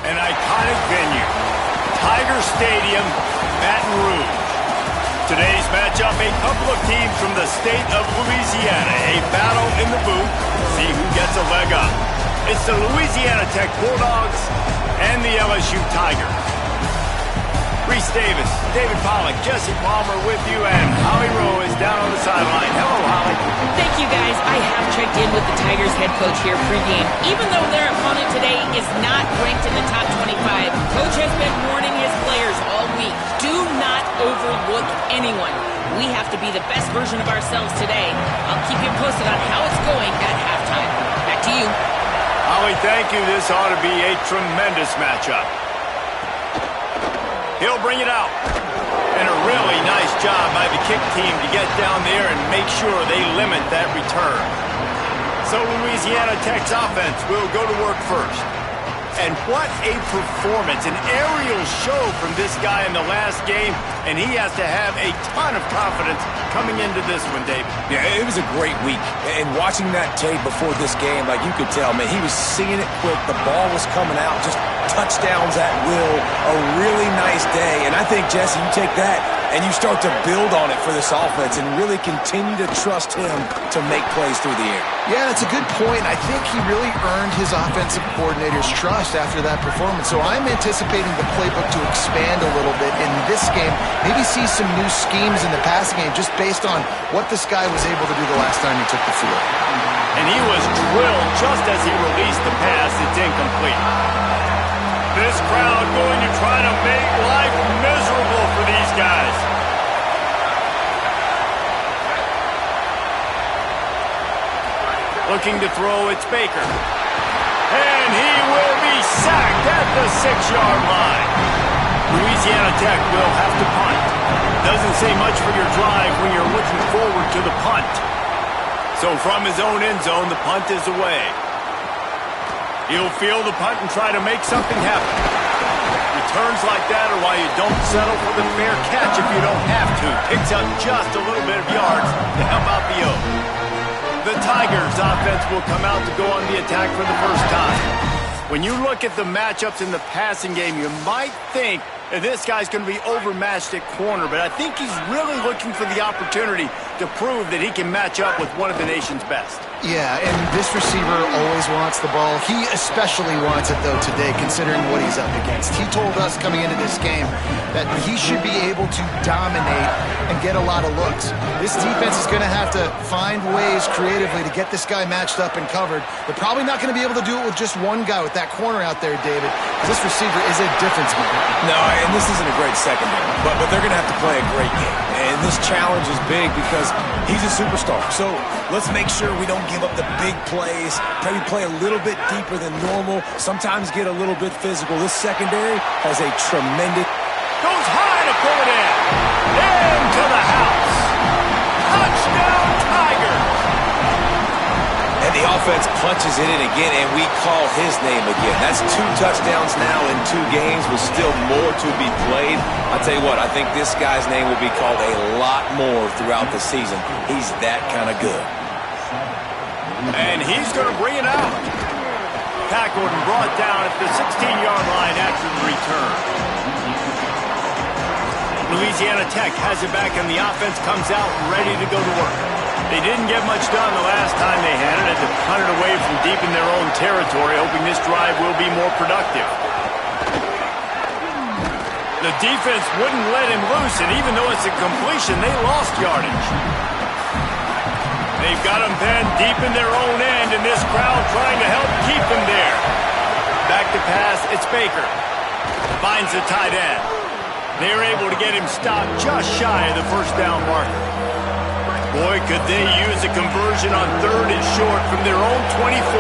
An iconic venue, Tiger Stadium, Baton Rouge. Today's matchup, a couple of teams from the state of Louisiana. A battle in the booth. See who gets a leg up. It's the Louisiana Tech Bulldogs and the LSU Tigers. Reese Davis, David Pollack, Jesse Palmer with you, and Holly Rowe is down on the sideline. Hello, Holly. Thank you, guys. I have checked in with the Tigers head coach here pregame. Even though their opponent today is not ranked in the top 25, Coach has been warning his players all week. Do not overlook anyone. We have to be the best version of ourselves today. I'll keep you posted on how it's going at halftime. Back to you. Holly, thank you. This ought to be a tremendous matchup. He'll bring it out. And a really nice job by the kick team to get down there and make sure they limit that return. So Louisiana Tech's offense will go to work first. And what a performance, an aerial show from this guy in the last game, and he has to have a ton of confidence coming into this one, David. Yeah, it was a great week. And watching that tape before this game, like you could tell, man, he was seeing it quick. The ball was coming out, just touchdowns at will. A really nice day. And I think, Jesse, you take that and you start to build on it for this offense and really continue to trust him to make plays through the air. Yeah, that's a good point. I think he really earned his offensive coordinator's trust after that performance. So I'm anticipating the playbook to expand a little bit in this game. Maybe see some new schemes in the passing game just based on what this guy was able to do the last time he took the field. And he was drilled just as he released the pass. It's incomplete. This crowd going to try to make life miserable for these guys. Looking to throw, it's Baker. And he will be sacked at the 6-yard line. Louisiana Tech will have to punt. Doesn't say much for your drive when you're looking forward to the punt. So from his own end zone, the punt is away. He'll field the punt and try to make something happen. Returns like that are why you don't settle for the fair catch if you don't have to. Picks up just a little bit of yards to help out the O. The Tigers offense will come out to go on the attack for the first time. When you look at the matchups in the passing game, you might think that this guy's going to be overmatched at corner, but I think he's really looking for the opportunity to prove that he can match up with one of the nation's best. Yeah, and this receiver always wants the ball. He especially wants it, though, today, considering what he's up against. He told us coming into this game that he should be able to dominate and get a lot of looks. This defense is going to have to find ways creatively to get this guy matched up and covered. They're probably not going to be able to do it with just one guy, with that corner out there, David. This receiver is a difference maker. No, and this isn't a great secondary, but they're going to have to play a great game. And this challenge is big because he's a superstar. So let's make sure we don't give up the big plays, maybe play a little bit deeper than normal, sometimes get a little bit physical. This secondary has a tremendous... Goes high to pull it in. Into the house. Touchdown, Tigers. And the offense punches it in again, and we call his name again. That's 2 touchdowns now in 2 games with still more to be played. I'll tell you what, I think this guy's name will be called a lot more throughout the season. He's that kind of good. And he's going to bring it out. Tackled and brought down at the 16-yard line after the return. Louisiana Tech has it back, and the offense comes out ready to go to work. They didn't get much done the last time they had it. Had to punt it away from deep in their own territory, hoping this drive will be more productive. The defense wouldn't let him loose, and even though it's a completion, they lost yardage. They've got him pinned deep in their own end, and this crowd trying to help keep him there. Back to pass, it's Baker. Finds the tight end. They're able to get him stopped just shy of the first down marker. Boy, could they use a conversion on 3rd and short from their own 24.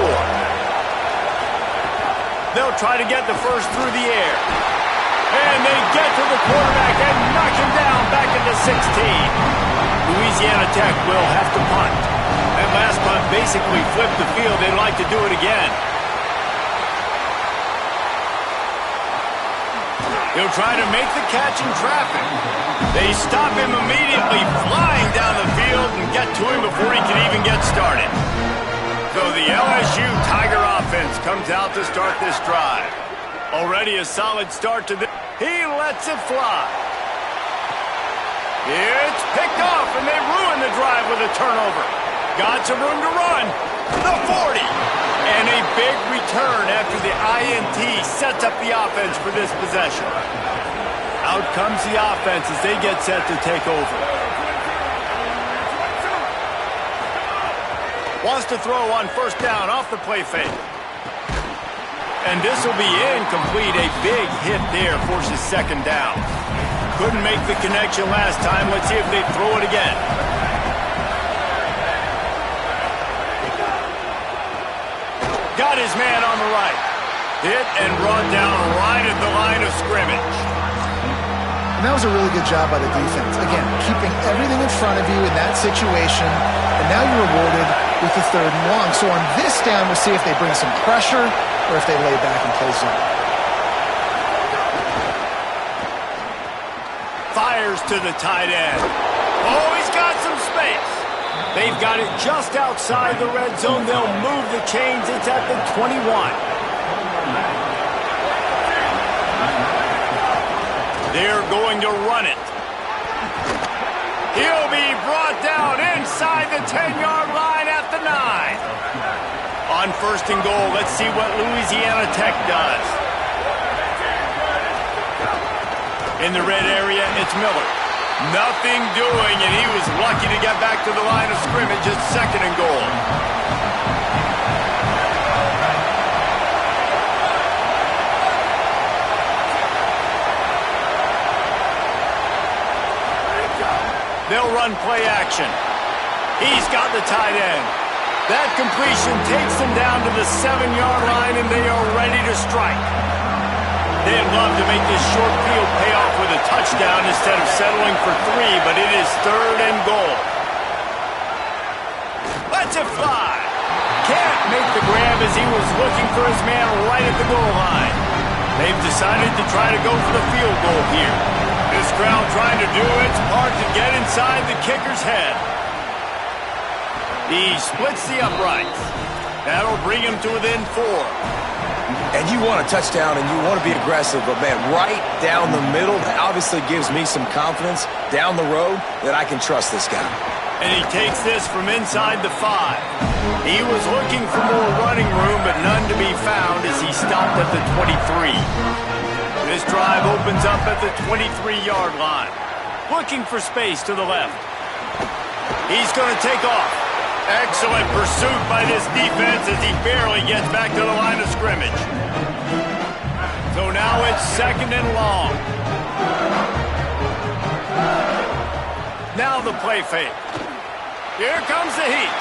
They'll try to get the first through the air. And they get to the quarterback and knock him down back into 16. Louisiana Tech will have to punt. That last punt basically flipped the field. They'd like to do it again. He'll try to make the catch in traffic. They stop him immediately, flying down the field, and get to him before he can even get started. So the LSU Tiger offense comes out to start this drive. Already a solid start to this. He lets it fly. It's picked off, and they ruin the drive with a turnover. Got some room to run. The 40. And a big return after the INT sets up the offense for this possession. Out comes the offense as they get set to take over. Wants to throw on first down off the play fake. And this will be incomplete. A big hit there forces second down. Couldn't make the connection last time. Let's see if they throw it again. Got his man on the right. Hit and brought down right at the line of scrimmage. And that was a really good job by the defense. Again, keeping everything in front of you in that situation. And now you're rewarded with the 3rd and long. So on this down, we'll see if they bring some pressure or if they lay back and play zone. Fires to the tight end. Oh, he's got some space. They've got it just outside the red zone. They'll move the chains. It's at the 21. They're going to run it. He'll be brought down inside the 10-yard line at the 9. On first and goal, let's see what Louisiana Tech does. In the red area, it's Miller. Nothing doing, and he was lucky to get back to the line of scrimmage at 2nd and goal. They'll run play action. He's got the tight end. That completion takes them down to the 7-yard line, and they are ready to strike. They'd love to make this short field pay off with a touchdown instead of settling for 3, but it is 3rd and goal. Lets it fly. Can't make the grab as he was looking for his man right at the goal line. They've decided to try to go for the field goal here. This crowd trying to do its part to get inside the kicker's head. He splits the uprights. That'll bring him to within 4. And you want a touchdown and you want to be aggressive, but man, right down the middle, that obviously gives me some confidence down the road that I can trust this guy. And he takes this from inside the 5. He was looking for more running room, but none to be found as he stopped at the 23. This drive opens up at the 23-yard line. Looking for space to the left. He's going to take off. Excellent pursuit by this defense as he barely gets back to the line of scrimmage. So now it's 2nd and long. Now the play fake. Here comes the heat.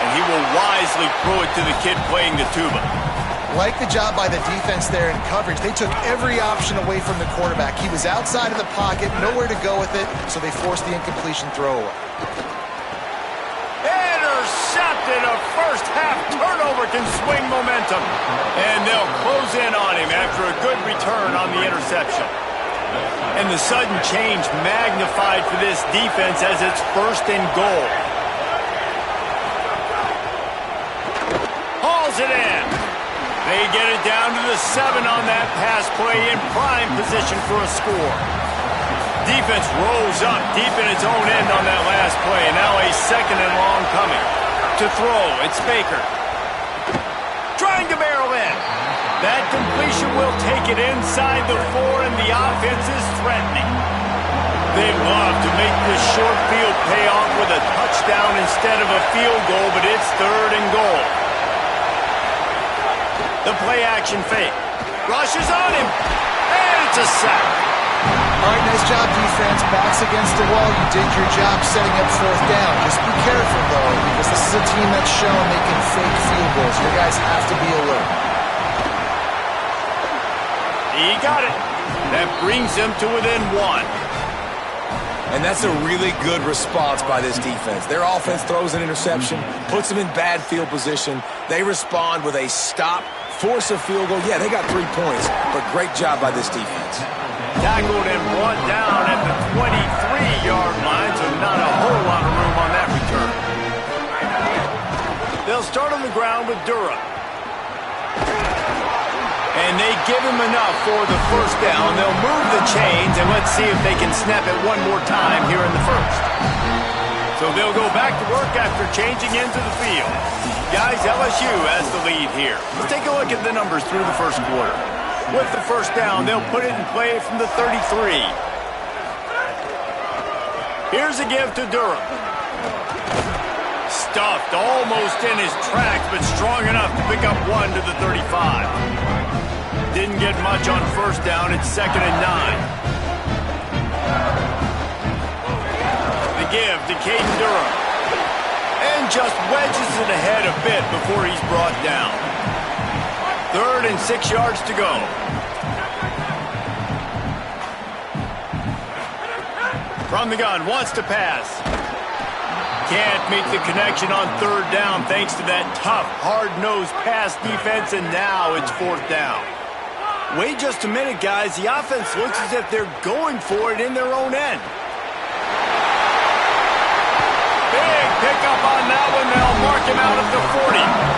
And he will wisely throw it to the kid playing the tuba. Like the job by the defense there in coverage. They took every option away from the quarterback. He was outside of the pocket, nowhere to go with it, so they forced the incompletion throwaway. Intercepted. A first-half turnover can swing momentum. And they'll close in on him after a good return on the interception. And the sudden change magnified for this defense as it's 1st and goal. Hauls it in. They get it down to the 7 on that pass play in prime position for a score. Defense rolls up deep in its own end on that last play. And now a 2nd and long coming. To throw, it's Baker. Trying to barrel in. That completion will take it inside the 4, and the offense is threatening. They'd love to make this short field pay off with a touchdown instead of a field goal, but it's 3rd and goal. The play action fake. Rushes on him. And it's a sack. All right, nice job, defense. Backs against the wall. You did your job setting up 4th down. Just be careful, though, because this is a team that's shown they can fake field goals. You guys have to be alert. He got it. That brings him to within 1. And that's a really good response by this defense. Their offense throws an interception, puts them in bad field position. They respond with a stop, force a field goal. Yeah, they got 3 points, but great job by this defense. Tackled and brought down at the 23-yard line, so not a whole lot of room on that return. They'll start on the ground with Durham. And they give him enough for the first down. They'll move the chains, and let's see if they can snap it one more time here in the first. So they'll go back to work after changing into the field. Guys, LSU has the lead here. Let's take a look at the numbers through the first quarter. With the first down, they'll put it in play from the 33. Here's a give to Durham. Stuffed almost in his tracks, but strong enough to pick up one to the 35. Didn't get much on first down. It's 2nd and 9. The give to Caden Durham. And just wedges it ahead a bit before he's brought down. 3rd and 6 yards to go. From the gun, wants to pass. Can't make the connection on 3rd down thanks to that tough, hard-nosed pass defense, and now it's 4th down. Wait just a minute, guys. The offense looks as if they're going for it in their own end. Big pickup on that one. They'll mark him out at the 40.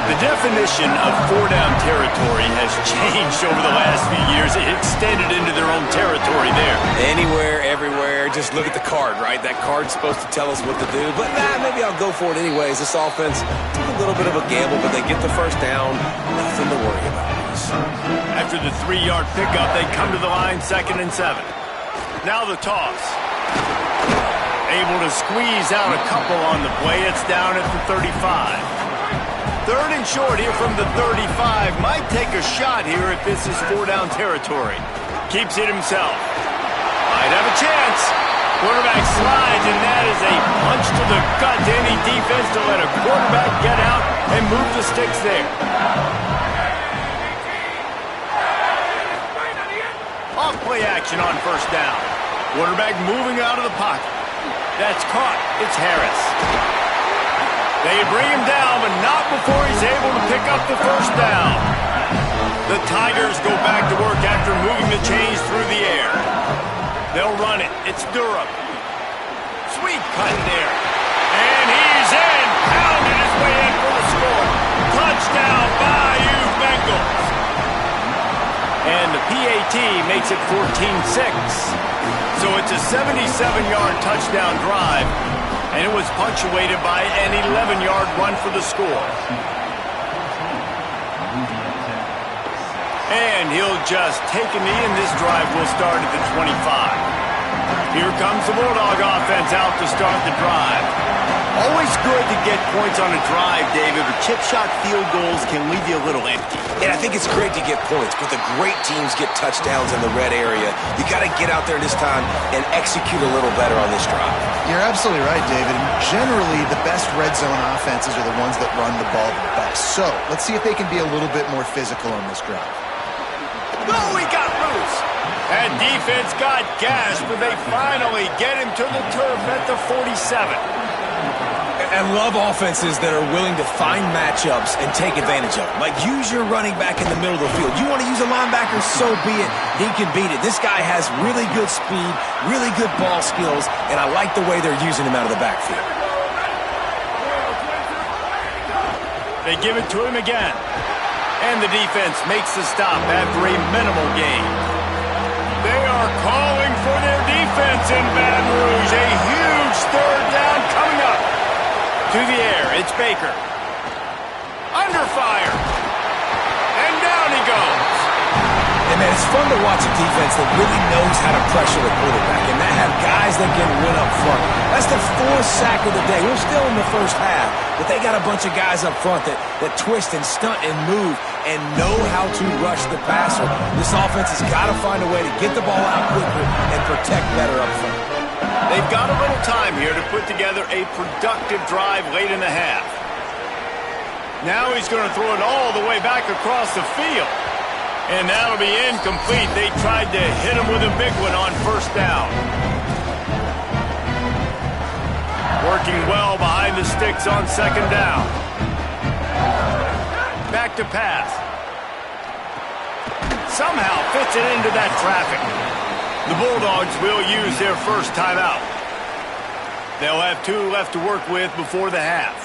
The definition of 4-down territory has changed over the last few years. It extended into their own territory there. Anywhere, everywhere. Just look at the card, right? That card's supposed to tell us what to do. But maybe I'll go for it anyways. This offense took a little bit of a gamble, but they get the first down. Nothing to worry about. After the 3-yard pickup, they come to the line, 2nd and 7. Now the toss. Able to squeeze out a couple on the play. It's down at the 35. 3rd and short here from the 35. Might take a shot here if this is 4-down territory. Keeps it himself. Might have a chance. Quarterback slides, and that is a punch to the gut to any defense to let a quarterback get out and move the sticks there. Off-play action on first down. Quarterback moving out of the pocket. That's caught. It's Harris. They bring him down, but not before he's able to pick up the first down. The Tigers go back to work after moving the chains through the air. They'll run it. It's Durham. Sweet cut there. And he's in. Pounding his way in for the score. Touchdown, Bayou Bengals. And the PAT makes it 14-6. So it's a 77-yard touchdown drive, and it was punctuated by an 11-yard run for the score. And he'll just take a knee, and this drive will start at the 25. Here comes the Bulldog offense out to start the drive. Always good to get points on a drive, David, but chip shot field goals can leave you a little empty. And I think it's great to get points, but the great teams get touchdowns in the red area. You got to get out there this time and execute a little better on this drive. You're absolutely right, David. Generally, the best red zone offenses are the ones that run the ball the best. So let's see if they can be a little bit more physical on this drive. Oh, he got loose. And defense got gashed, but they finally get him to the turf at the 47. And love offenses that are willing to find matchups and take advantage of them. Like, use your running back in the middle of the field. You want to use a linebacker, so be it. He can beat it. This guy has really good speed, really good ball skills, and I like the way they're using him out of the backfield. They give it to him again. And the defense makes the stop after a minimal gain. They are calling for their defense in Baton Rouge. A huge 3rd down coming up. To the air, it's Baker. Under fire. And down he goes. And man, it's fun to watch a defense that really knows how to pressure the quarterback and that have guys that can win up front. That's the 4th sack of the day. We're still in the first half, but they got a bunch of guys up front that twist and stunt and move and know how to rush the passer. This offense has got to find a way to get the ball out quicker and protect better up front. They've got a little time here to put together a productive drive late in the half. Now he's going to throw it all the way back across the field. And that'll be incomplete. They tried to hit him with a big one on first down. Working well behind the sticks on 2nd down. Back to pass. Somehow fits it into that traffic. The Bulldogs will use their first timeout. They'll have 2 left to work with before the half.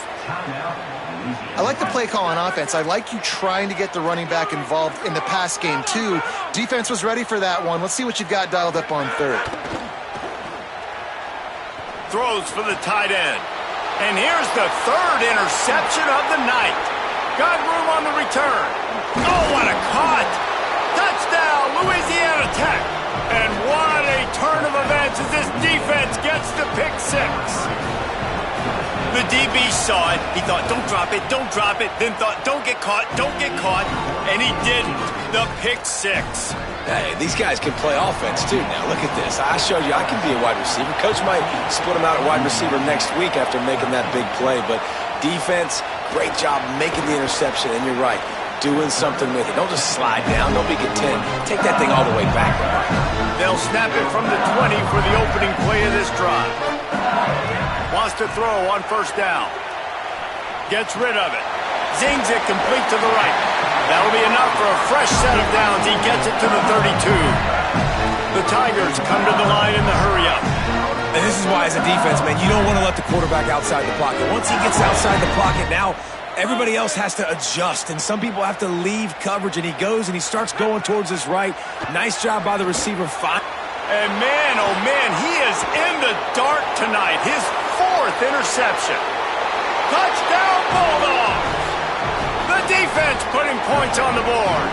I like the play call on offense. I like you trying to get the running back involved in the pass game, too. Defense was ready for that one. Let's see what you got dialed up on third. Throws for the tight end. And here's the third interception of the night. Got room on the return. Oh, what a cut! Touchdown, Louisiana Tech! And what a turn of events as this defense gets the pick six. The DB saw it. He thought, don't drop it, don't drop it. Then thought, don't get caught, don't get caught. And he didn't. The pick six. Hey, these guys can play offense, too. Now, look at this. I showed you I can be a wide receiver. Coach might split him out at wide receiver next week after making that big play. But defense, great job making the interception. And you're right, doing something with it. Don't just slide down. Don't be content. Take that thing all the way back. They'll snap it from the 20 for the opening play of this drive. Wants to throw on first down. Gets rid of it. Zings it complete to the right. That'll be enough for a fresh set of downs. He gets it to the 32. The Tigers come to the line in the hurry-up. And this is why, as a defense, man, you don't want to let the quarterback outside the pocket. Once he gets outside the pocket, now everybody else has to adjust. And some people have to leave coverage, and he goes and he starts going towards his right. Nice job by the receiver. And man, oh man, he is in the dark tonight. His fourth interception. Touchdown, Bulldogs! The defense putting points on the board.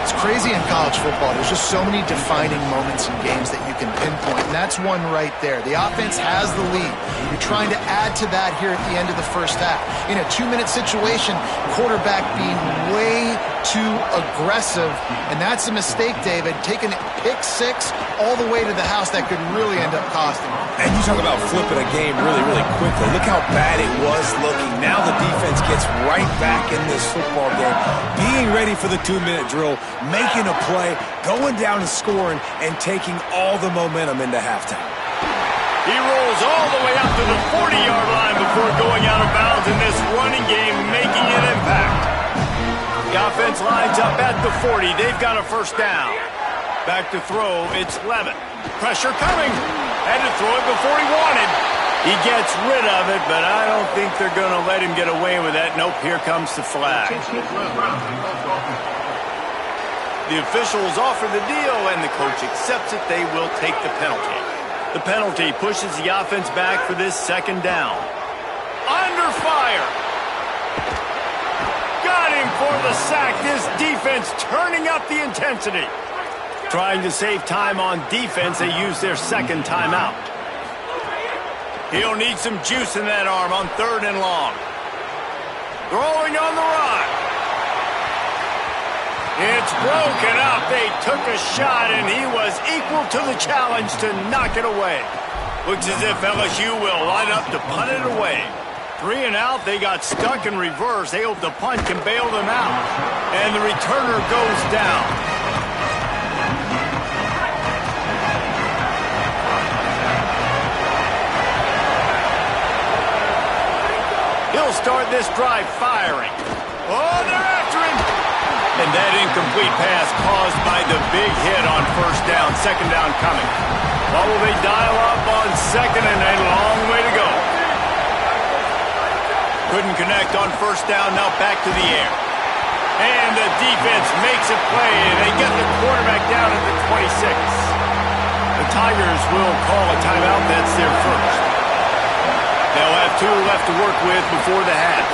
It's crazy in college football. There's just so many defining moments in games that you can pinpoint, and that's one right there. The offense has the lead. You're trying to add to that here at the end of the first half. In a 2-minute situation, quarterback being way too aggressive, and that's a mistake, David. Taking pick six all the way to the house, that could really end up costing him. And you talk about flipping a game really, really quickly. Look how bad it was looking. Now the defense gets right back in this football game, being ready for the 2-minute drill, making a play, going down and scoring, and taking all the momentum into halftime. He rolls all the way up to the 40-yard line before going out of bounds in this running game, making an impact. The offense lines up at the 40. They've got a first down. Back to throw, it's Levin. Pressure coming. Had to throw it before he wanted. He gets rid of it, but I don't think they're going to let him get away with that. Nope, here comes the flag. The officials offer the deal, and the coach accepts it. They will take the penalty. The penalty pushes the offense back for this second down. Under fire. Got him for the sack. This defense turning up the intensity. Trying to save time on defense, they use their second timeout. He'll need some juice in that arm on third and long. Throwing on the run. It's broken up. They took a shot, and he was equal to the challenge to knock it away. Looks as if LSU will line up to punt it away. 3 and out, they got stuck in reverse. They hope the punt can bail them out. And the returner goes down. He'll start this drive firing. Oh, they're after him. And that incomplete pass caused by the big hit on first down. Second down coming. What will they dial up on second, and a long way to go. Couldn't connect on first down. Now back to the air. And the defense makes a play, and they get the quarterback down at the 26. The Tigers will call a timeout. That's their first. They'll have 2 left to work with before the half.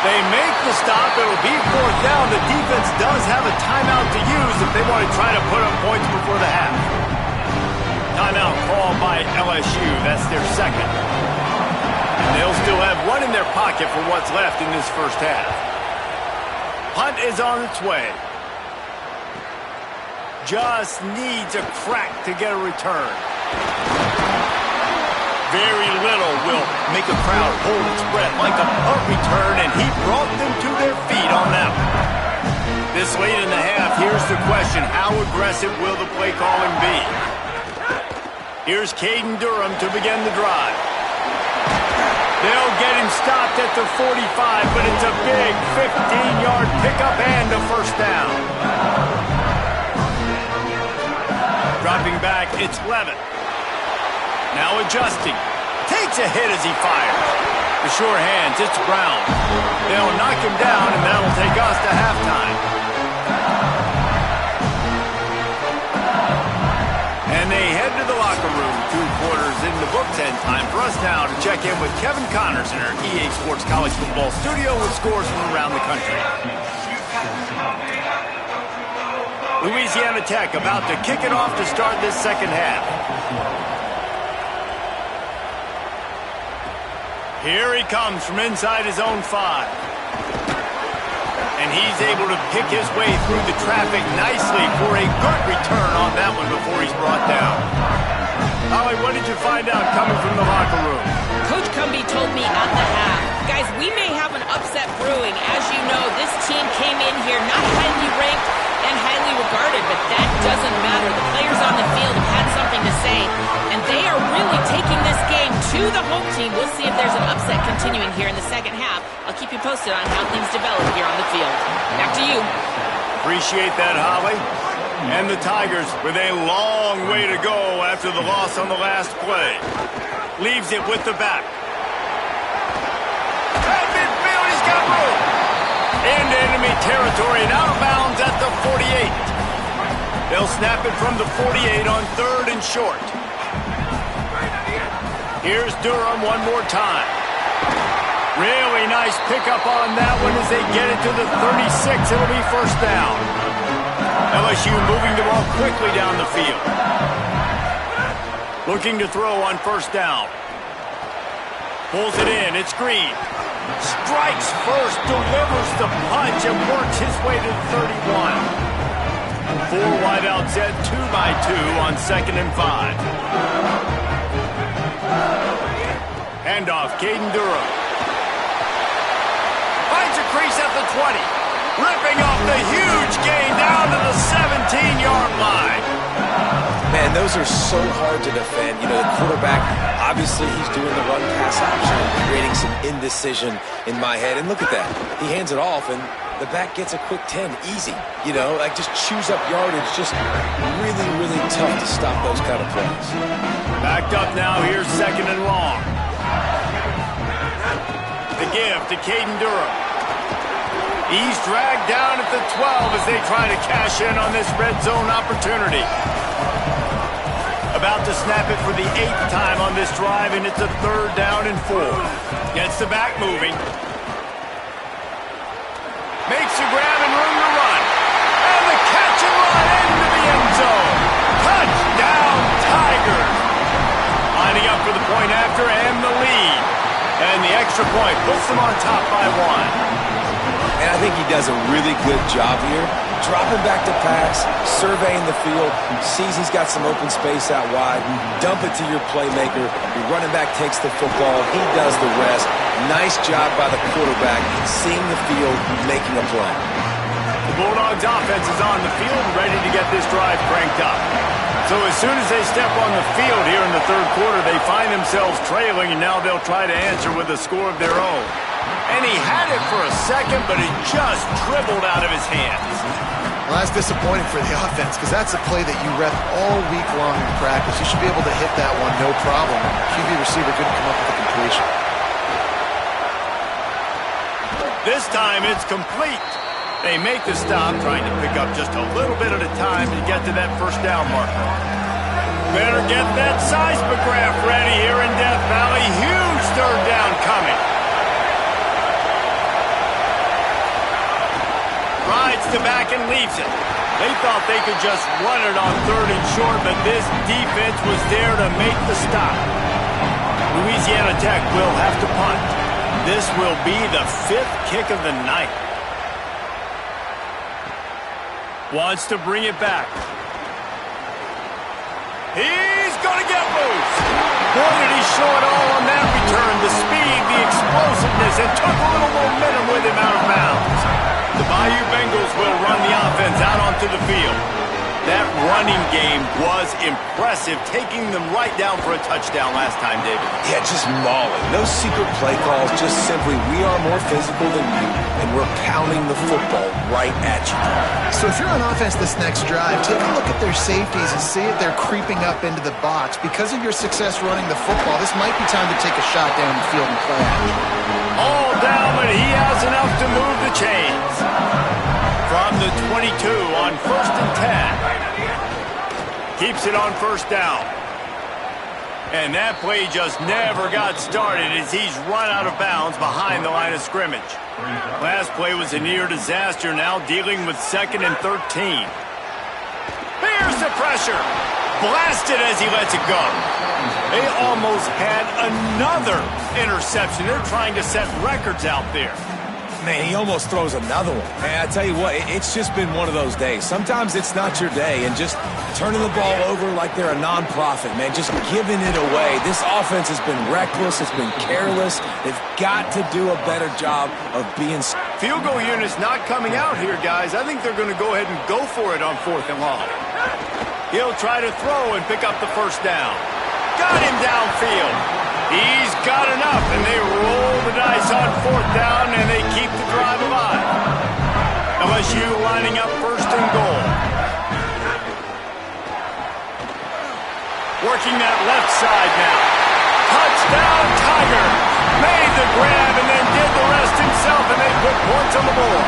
They make the stop. It'll be fourth down. The defense does have a timeout to use if they want to try to put up points before the half. Timeout called by LSU. That's their second. And they'll still have 1 in their pocket for what's left in this first half. Punt is on its way. Just needs a crack to get a return. Very little will make a crowd hold its breath like a punt return, and he brought them to their feet on that one. This late in the half, here's the question: how aggressive will the play calling be? Here's Caden Durham to begin the drive. They'll get him stopped at the 45, but it's a big 15-yard pickup and a first down. Dropping back, it's Levin. Now adjusting. Takes a hit as he fires. The sure hands, it's Brown. They'll knock him down, and that'll take us to halftime. And they head to the locker room, 2 quarters in the books, and time for us now to check in with Kevin Connors in our EA Sports College Football studio with scores from around the country. Louisiana Tech about to kick it off to start this second half. Here he comes from inside his own 5. And he's able to pick his way through the traffic nicely for a good return on that one before he's brought down. Holly, what did you find out coming from the locker room? Coach Cumbie told me at the half, guys, we may have an upset brewing. As you know, this team came in here not highly ranked and highly regarded, but that doesn't matter. The players on the field have had something to say, and they are really taking this game to the home team. We'll see if there's an upset continuing here in the second half. I'll keep you posted on how things develop here on the field. Back to you. Appreciate that, Holly. And the Tigers with a long way to go after the loss on the last play. Leaves it with the back. At midfield, he's got room. Into enemy territory and out of bounds at the 48. They'll snap it from the 48 on 3rd and short. Here's Durham one more time. Really nice pickup on that one as they get it to the 36. It'll be first down. LSU moving the ball quickly down the field. Looking to throw on first down. Pulls it in. It's Green. Strikes first, delivers the punch, and works his way to the 31. 4 wideouts set 2 by 2 on 2nd and 5. Handoff, Caden Durham. Finds a crease at the 20. Ripping off the huge gain down to the 17-yard line. Man, those are so hard to defend. You know, the quarterback, obviously he's doing the run-pass option, creating some indecision in my head. And look at that. He hands it off, and the back gets a quick 10. Easy. You know, like just chews up yardage. Just really, really tough to stop those kind of plays. Backed up now. Here's 2nd and long. The give to Caden Durham. He's dragged down at the 12 as they try to cash in on this red zone opportunity. About to snap it for the 8th time on this drive, and it's a 3rd down and 4. Gets the back moving. Makes the grab and room to run. And the catch and run into the end zone. Touchdown, Tigers. Lining up for the point after and the lead. And the extra point puts them on top by 1. And I think he does a really good job here. Dropping back to pass, surveying the field, sees he's got some open space out wide, dump it to your playmaker, your running back takes the football, he does the rest. Nice job by the quarterback, seeing the field, making a play. The Bulldogs offense is on the field, ready to get this drive cranked up. So as soon as they step on the field here in the 3rd quarter, they find themselves trailing, and now they'll try to answer with a score of their own. And he had it for a second, but it just dribbled out of his hands. Well, that's disappointing for the offense because that's a play that you rep all week long in practice. You should be able to hit that one no problem. QB receiver couldn't come up with a completion. This time it's complete. They make the stop, trying to pick up just a little bit at a time to get to that first down marker. Better get that seismograph ready here in Death Valley. Huge 3rd down coming. Rides the back and leaves it. They thought they could just run it on 3rd and short, but this defense was there to make the stop. Louisiana Tech will have to punt. This will be the 5th kick of the night. Wants to bring it back. He's going to get loose. Boy, did he show it all on that return. The speed, the explosiveness, and took a little momentum with him out of bounds. The Bayou Bengals will run the offense out onto the field. That running game was impressive, taking them right down for a touchdown last time, David. Yeah, just mauling. No secret play calls, just simply we are more physical than you, and we're pounding the football right at you. So if you're on offense this next drive, take a look at their safeties and see if they're creeping up into the box. Because of your success running the football, this might be time to take a shot down the field and play action. All down, but he has enough to move the chains. From the 22 on 1st and 10. Keeps it on 1st down. And that play just never got started as he's run out of bounds behind the line of scrimmage. Last play was a near disaster, now dealing with 2nd and 13. Here's the pressure. Blasted as he lets it go. They almost had another interception. They're trying to set records out there. Man, he almost throws another one. Man, I tell you what, it's just been one of those days. Sometimes it's not your day, and just turning the ball over like they're a nonprofit, man, just giving it away. This offense has been reckless. It's been careless. They've got to do a better job of being... Field goal unit's not coming out here, guys. I think they're going to go ahead and go for it on 4th and long. He'll try to throw and pick up the 1st down. Got him downfield. He's got enough, and they roll the dice on 4th down, and they keep the drive alive. LSU lining up 1st and goal. Working that left side now. Touchdown, Tiger. Made the grab and then did the rest himself, and they put points on the board.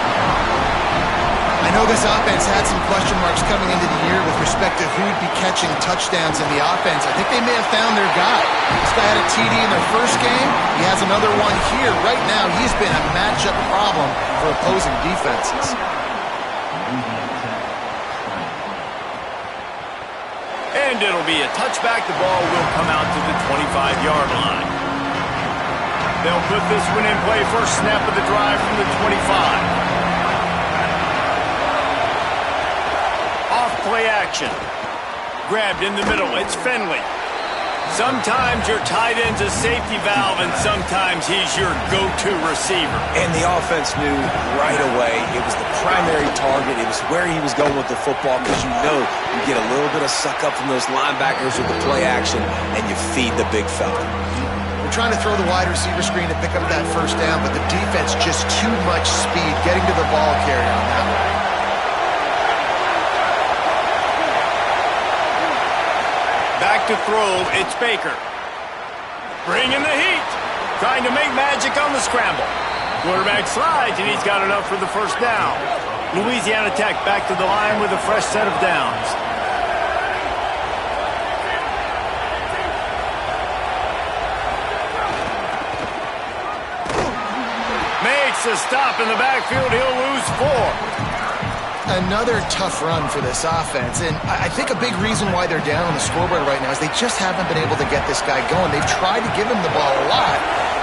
I know this offense had some question marks coming into the year with respect to who'd be catching touchdowns in the offense. I think they may have found their guy. This guy had a TD in their first game. He has another one here. Right now, he's been a matchup problem for opposing defenses. And it'll be a touchback. The ball will come out to the 25-yard line. They'll put this one in play. First snap of the drive from the 25. Play action. Grabbed in the middle. It's Finley. Sometimes your tight end's a safety valve, and sometimes he's your go-to receiver. And the offense knew right away it was the primary target. It was where he was going with the football, because you know you get a little bit of suck-up from those linebackers with the play action, and you feed the big fella. We're trying to throw the wide receiver screen to pick up that 1st down, but the defense just too much speed getting to the ball carrier on that one. Back to throw, it's Baker. Bringing the heat. Trying to make magic on the scramble. Quarterback slides, and he's got enough for the 1st down. Louisiana Tech back to the line with a fresh set of downs. Makes a stop in the backfield. He'll lose 4. Another tough run for this offense, and I think a big reason why they're down on the scoreboard right now is they just haven't been able to get this guy going. They've tried to give him the ball a lot.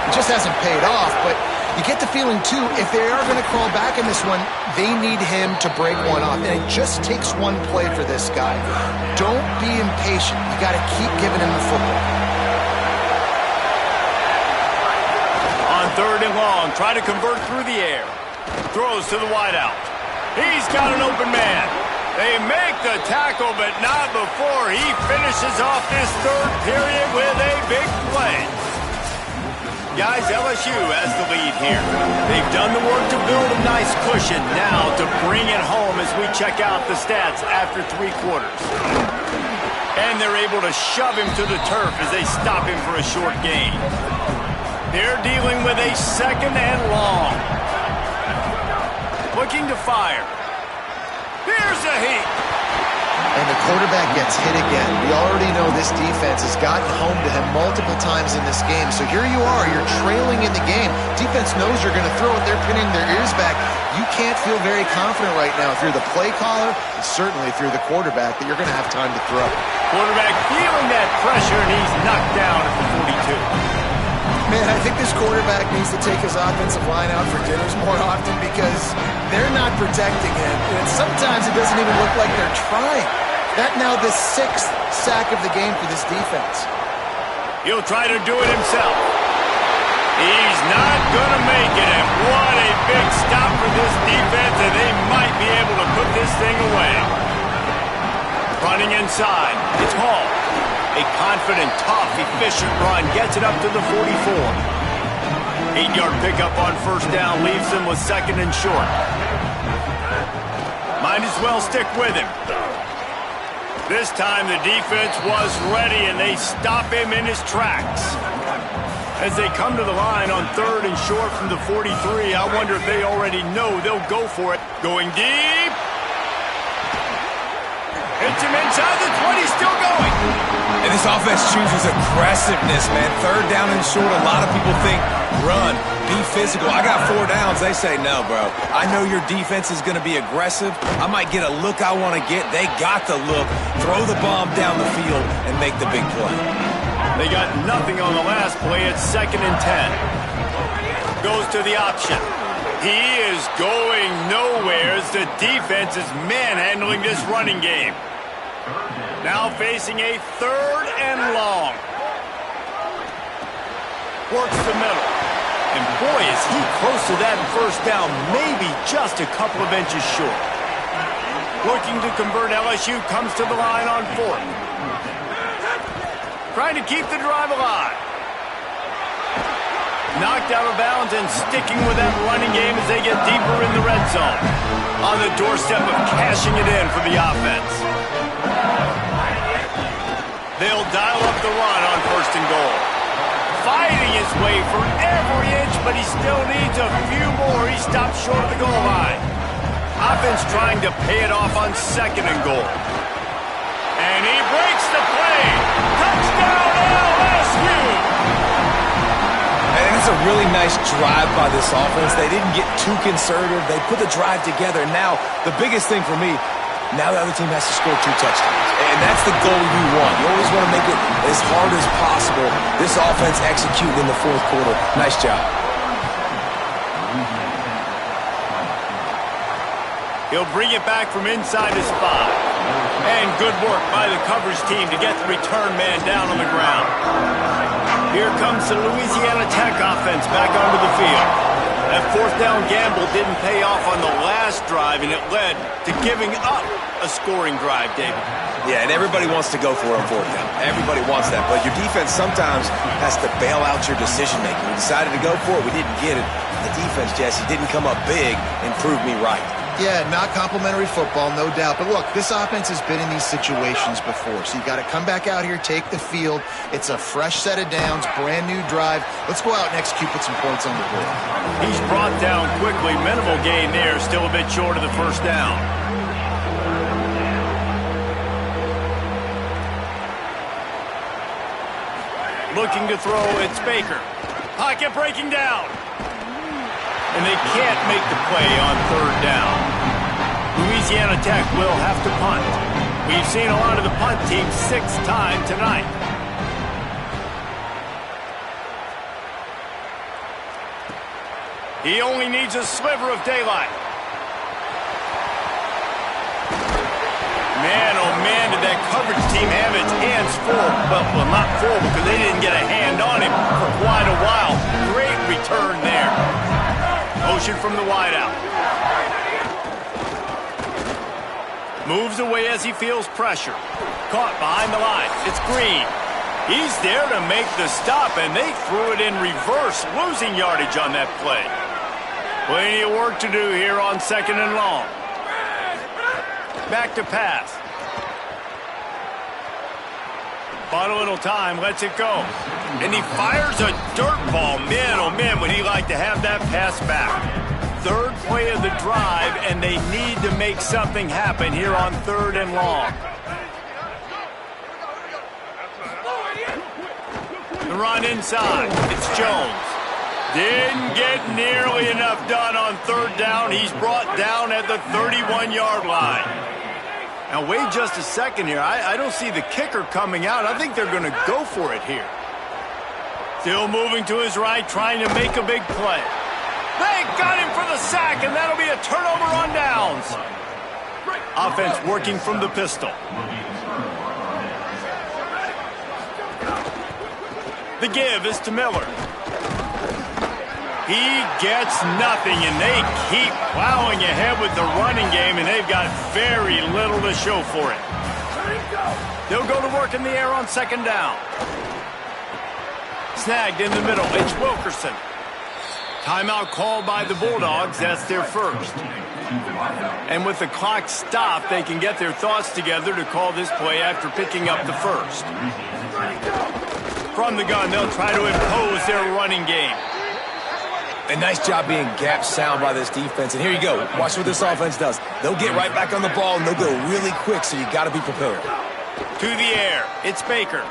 It just hasn't paid off, but you get the feeling, too, if they are going to crawl back in this one, they need him to break one off, and it just takes one play for this guy. Don't be impatient. You got to keep giving him the football. On 3rd and long, try to convert through the air. Throws to the wideout. He's got an open man. They make the tackle, but not before he finishes off this 3rd period with a big play. Guys, LSU has the lead here. They've done the work to build a nice cushion. Now to bring it home as we check out the stats after 3 quarters. And they're able to shove him to the turf as they stop him for a short gain. They're dealing with a 2nd and long. Looking to fire. Here's a heat. And the quarterback gets hit again. We already know this defense has gotten home to him multiple times in this game. So here you are. You're trailing in the game. Defense knows you're going to throw it. They're pinning their ears back. You can't feel very confident right now if you're the play caller, and certainly if you're the quarterback, that you're going to have time to throw. Quarterback feeling that pressure, and he's knocked down at the 42. Man, I think this quarterback needs to take his offensive line out for dinners more often because they're not protecting him. And sometimes it doesn't even look like they're trying. That now the 6th sack of the game for this defense. He'll try to do it himself. He's not going to make it. And what a big stop for this defense, and they might be able to put this thing away. Running inside. It's Hall. A confident, tough, efficient run gets it up to the 44. 8-yard pickup on first down leaves them with second and short. Might as well stick with him. This time the defense was ready, and they stop him in his tracks. As they come to the line on third and short from the 43, I wonder if they already know they'll go for it. Going deep. Hits him inside the 20, still going. And this offense chooses aggressiveness, man. Third down and short, a lot of people think run, be physical. I got 4 downs. They say, no, bro. I know your defense is going to be aggressive. I might get a look I want to get. They got the look. Throw the bomb down the field and make the big play. They got nothing on the last play. It's 2nd and 10. Goes to the option. He is going nowhere as the defense is manhandling this running game. Now facing a 3rd and long. Works the middle. And boy, is he close to that first down, maybe just a couple of inches short. Looking to convert, LSU comes to the line on 4th. Trying to keep the drive alive. Knocked out of bounds and sticking with that running game as they get deeper in the red zone. On the doorstep of cashing it in for the offense. They'll dial up the run on 1st and goal. Fighting his way for every inch, but he still needs a few more. He stops short of the goal line. Offense trying to pay it off on 2nd and goal. And he breaks the play. Touchdown LSU! And it's a really nice drive by this offense. They didn't get too conservative. They put the drive together. Now, the biggest thing for me, now the other team has to score 2 touchdowns. And that's the goal you want. You always want to make it as hard as possible. This offense executed in the 4th quarter. Nice job. He'll bring it back from inside his 5. And good work by the coverage team to get the return man down on the ground. Here comes the Louisiana Tech offense back onto the field. That 4th down gamble didn't pay off on the last drive, and it led to giving up a scoring drive, David. Yeah, and everybody wants to go for it on 4th down. Everybody wants that, but your defense sometimes has to bail out your decision-making. We decided to go for it. We didn't get it. The defense, Jesse, didn't come up big and prove me right. Yeah, not complimentary football, no doubt. But look, this offense has been in these situations before. So you got to come back out here, take the field. It's a fresh set of downs, brand new drive. Let's go out and execute, put some points on the board. He's brought down quickly. Minimal gain there, still a bit short of the first down. Looking to throw, it's Baker. Pocket breaking down. And they can't make the play on 3rd down. Louisiana Tech will have to punt. We've seen a lot of the punt team 6th time tonight. He only needs a sliver of daylight. Man, oh man, did that coverage team have its hands full. Well, not full because they didn't get a hand on him for quite a while. Great return there. Motion from the wideout. Moves away as he feels pressure. Caught behind the line. It's Green. He's there to make the stop, and they threw it in reverse, losing yardage on that play. Plenty of work to do here on 2nd and long. Back to pass. Bought a little time, lets it go. And he fires a dirt ball. Man, oh man, would he like to have that pass back. 3rd play of the drive, and they need to make something happen here on 3rd and long. The run inside. It's Jones. Didn't get nearly enough done on 3rd down. He's brought down at the 31-yard line. Now, wait just a second here. I don't see the kicker coming out. I think they're going to go for it here. Still moving to his right, trying to make a big play. They got him for the sack, and that'll be a turnover on downs. Offense working from the pistol. The give is to Miller. He gets nothing, and they keep plowing ahead with the running game, and they've got very little to show for it. They'll go to work in the air on second down. Snagged in the middle. It's Wilkerson. Timeout called by the Bulldogs. That's their first. And with the clock stopped, they can get their thoughts together to call this play after picking up the first. From the gun, they'll try to impose their running game. A nice job being gap sound by this defense. And here you go. Watch what this offense does. They'll get right back on the ball, and they'll go really quick, so you got to be prepared. To the air. It's Baker.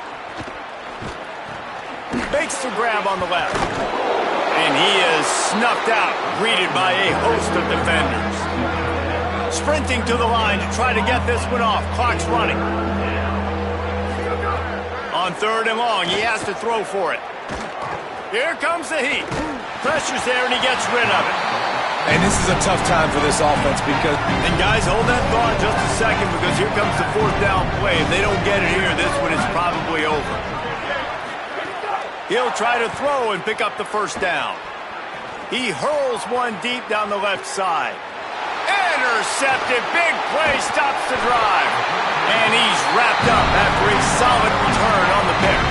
Makes the grab on the left. And he is snuffed out, greeted by a host of defenders. Sprinting to the line to try to get this one off. Clock's running. On third and long, he has to throw for it. Here comes the heat. Pressure's there, and he gets rid of it. And this is a tough time for this offense because... And guys, hold that thought just a second, because here comes the fourth down play. If they don't get it here, this one is probably over. He'll try to throw and pick up the first down. He hurls one deep down the left side. Intercepted. Big play stops the drive. And he's wrapped up after a solid return on the pick.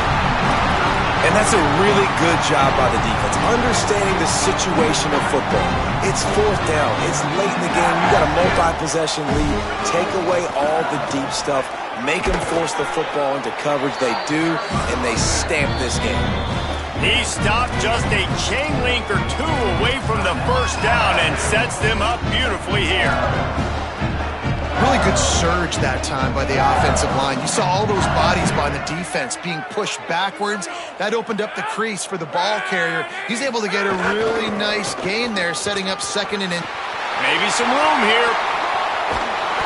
And that's a really good job by the defense, understanding the situation of football. It's fourth down. It's late in the game. You got a multi-possession lead. Take away all the deep stuff. Make them force the football into coverage. They do, and they stamp this game. He stopped just a chain link or two away from the first down and sets them up beautifully here. Really good surge that time by the offensive line. You saw all those bodies by the defense being pushed backwards. That opened up the crease for the ball carrier. He's able to get a really nice gain there, setting up second and in. Maybe some room here.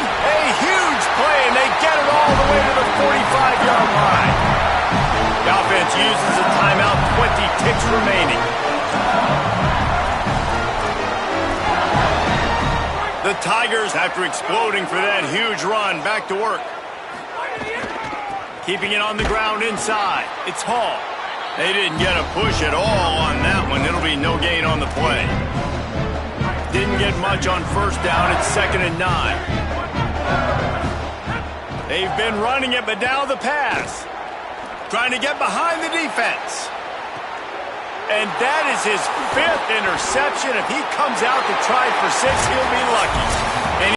A huge play, and they get it all the way to the 45-yard line. The offense uses a timeout, 20 ticks remaining. The Tigers, after exploding for that huge run, back to work. Keeping it on the ground inside. It's Hall. They didn't get a push at all on that one. It'll be no gain on the play. Didn't get much on first down. It's 2nd and 9. They've been running it, but now the pass. Trying to get behind the defense. And that is his 5th interception. If he comes out to try for 6, he'll be lucky. And